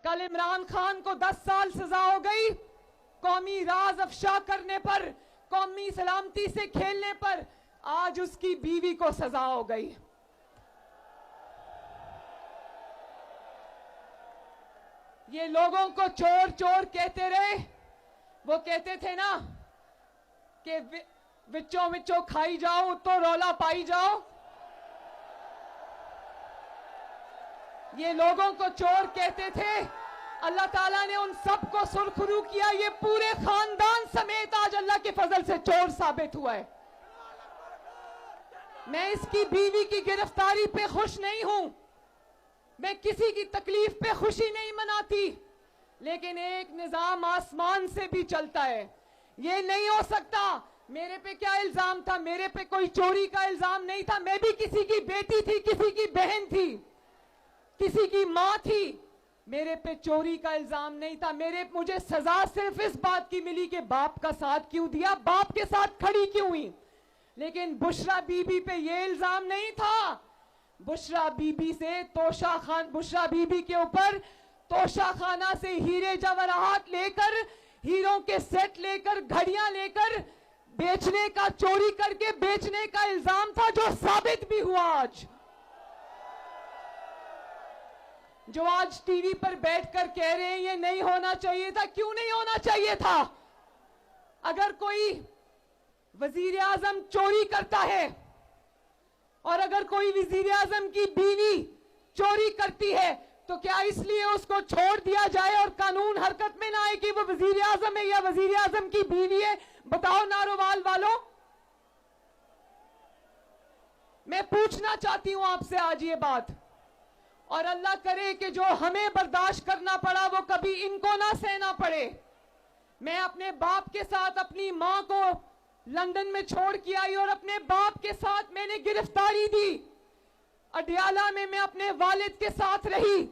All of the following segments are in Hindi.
कल इमरान खान को 10 साल सजा हो गई कौमी राज अफशा करने पर, कौमी सलामती से खेलने पर। आज उसकी बीवी को सजा हो गई। ये लोगों को चोर चोर कहते रहे। वो कहते थे ना कि विचों विचों खाई जाओ तो रौला पाई जाओ। ये लोगों को चोर कहते थे। अल्लाह ताला ने उन सबको सुरखरू किया। ये पूरे खानदान समेत आज अल्लाह के फजल से चोर साबित हुआ है। मैं इसकी बीवी की गिरफ्तारी पे खुश नहीं हूं। मैं किसी की तकलीफ पे खुशी नहीं मनाती, लेकिन एक निजाम आसमान से भी चलता है। ये नहीं हो सकता। मेरे पे क्या इल्जाम था? मेरे पे कोई चोरी का इल्जाम नहीं था। मैं भी किसी की बेटी थी, किसी की बहन थी, किसी की मां थी। मेरे पे चोरी का इल्जाम नहीं था। मुझे सजा सिर्फ इस बात की मिली कि बाप का साथ क्यों दिया, बाप के साथ खड़ी क्यों हुई। लेकिन बुशरा बीबी पे ये इल्जाम नहीं था। बुशरा बीबी के ऊपर तोशा खाना से हीरे जवाहरात लेकर, हीरों के सेट लेकर, घड़ियां लेकर बेचने का, चोरी करके बेचने का इल्जाम था, जो साबित भी हुआ। आज जो आज टीवी पर बैठकर कह रहे हैं ये नहीं होना चाहिए था, क्यों नहीं होना चाहिए था? अगर कोई वजीर आजम चोरी करता है और अगर कोई वजीर आजम की बीवी चोरी करती है, तो क्या इसलिए उसको छोड़ दिया जाए और कानून हरकत में ना आए कि वो वजीर आजम है या वजीर आजम की बीवी है? बताओ नारोवाल वालों। मैं पूछना चाहती हूं आपसे आज ये बात, और अल्लाह करे कि जो हमें बर्दाश्त करना पड़ा वो कभी इनको ना सहना पड़े। मैं अपने बाप के साथ अपनी मां को लंदन में छोड़ के आई और अपने बाप के साथ मैंने गिरफ्तारी दी। अडियाला में मैं अपने वालिद के साथ रही।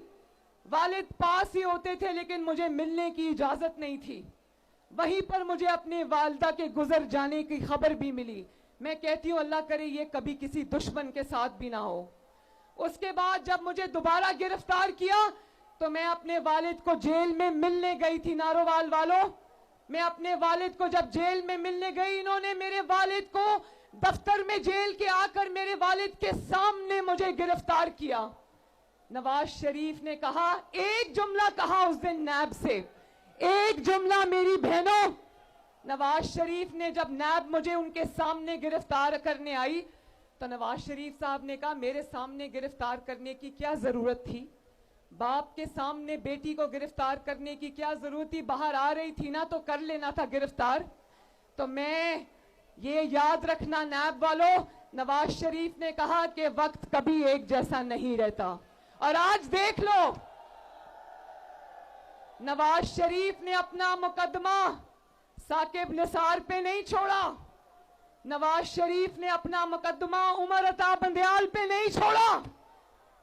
वालिद पास ही होते थे लेकिन मुझे मिलने की इजाजत नहीं थी। वहीं पर मुझे अपने वालिदा के गुजर जाने की खबर भी मिली। मैं कहती हूं अल्लाह करे ये कभी किसी दुश्मन के साथ भी ना हो। उसके बाद जब मुझे दोबारा गिरफ्तार किया तो मैं अपने वालिद को जेल में मिलने गई थी। नारोवाल वालों, मैं अपने वालिद को जब जेल में मिलने गई, इन्होंने मेरे वालिद को दफ्तर में जेल के आकर मेरे वालिद के सामने मुझे गिरफ्तार किया। नवाज शरीफ ने कहा, एक जुमला कहा उस दिन नैब से, एक जुमला मेरी बहनों। नवाज शरीफ ने जब नैब मुझे उनके सामने गिरफ्तार करने आई तो नवाज शरीफ साहब ने कहा मेरे सामने गिरफ्तार करने की क्या जरूरत थी? बाप के सामने बेटी को गिरफ्तार करने की क्या जरूरत थी? बाहर आ रही थी ना तो कर लेना था गिरफ्तार। तो मैं ये याद रखना नैब वालों, नवाज शरीफ ने कहा कि वक्त कभी एक जैसा नहीं रहता। और आज देख लो, नवाज शरीफ ने अपना मुकदमा साकिब निसार पे नहीं छोड़ा। नवाज शरीफ ने अपना मुकदमा उमर अता बंदयाल पे नहीं छोड़ा।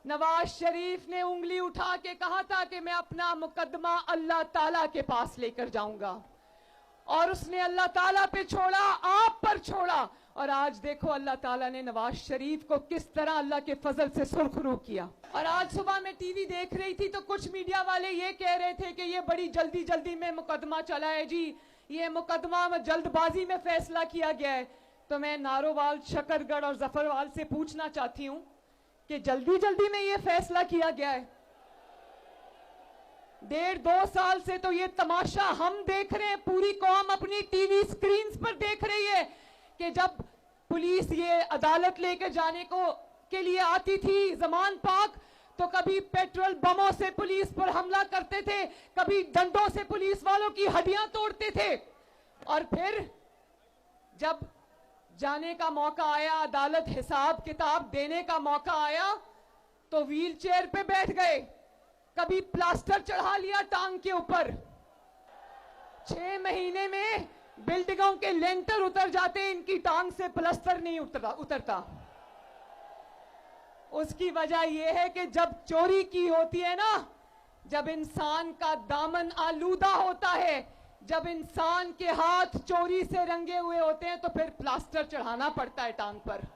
नवाज शरीफ ने उंगली उठा के कहा था कि मैं अपना मुकदमा अल्लाह ताला के पास लेकर जाऊंगा, और उसने अल्लाह ताला पे छोड़ा, आप पर छोड़ा। और आज देखो अल्लाह ताला ने नवाज शरीफ को किस तरह अल्लाह के फजल से सुरखरू किया। और आज सुबह मैं टीवी देख रही थी तो कुछ मीडिया वाले ये कह रहे थे कि ये बड़ी जल्दी जल्दी में मुकदमा चला है जी, ये मुकदमा में जल्दबाजी में फैसला किया गया है। तो मैं नारोवाल, शकरगढ़ और जफरवाल से पूछना चाहती हूं कि जल्दी जल्दी में ये फैसला किया गया है? 1.5-2 साल से तो ये तमाशा हम देख रहे हैं, पूरी कौम अपनी टीवी स्क्रीन पर देख रही है कि जब पुलिस ये अदालत लेकर जाने के लिए आती थी जमान पाक, तो कभी पेट्रोल बमों से पुलिस पर हमला करते थे, कभी डंडों से पुलिस वालों की हड्डियां तोड़ते थे, और फिर जब जाने का मौका आया, अदालत हिसाब किताब देने का मौका आया, तो व्हील चेयर पे बैठ गए, कभी प्लास्टर चढ़ा लिया टांग के ऊपर। 6 महीने में बिल्डिंगों के लेंटर उतर जाते, इनकी टांग से प्लास्टर नहीं उतरता। उसकी वजह यह है कि जब चोरी की होती है ना, जब इंसान का दामन आलूदा होता है, जब इंसान के हाथ चोरी से रंगे हुए होते हैं, तो फिर प्लास्टर चढ़ाना पड़ता है टांग पर।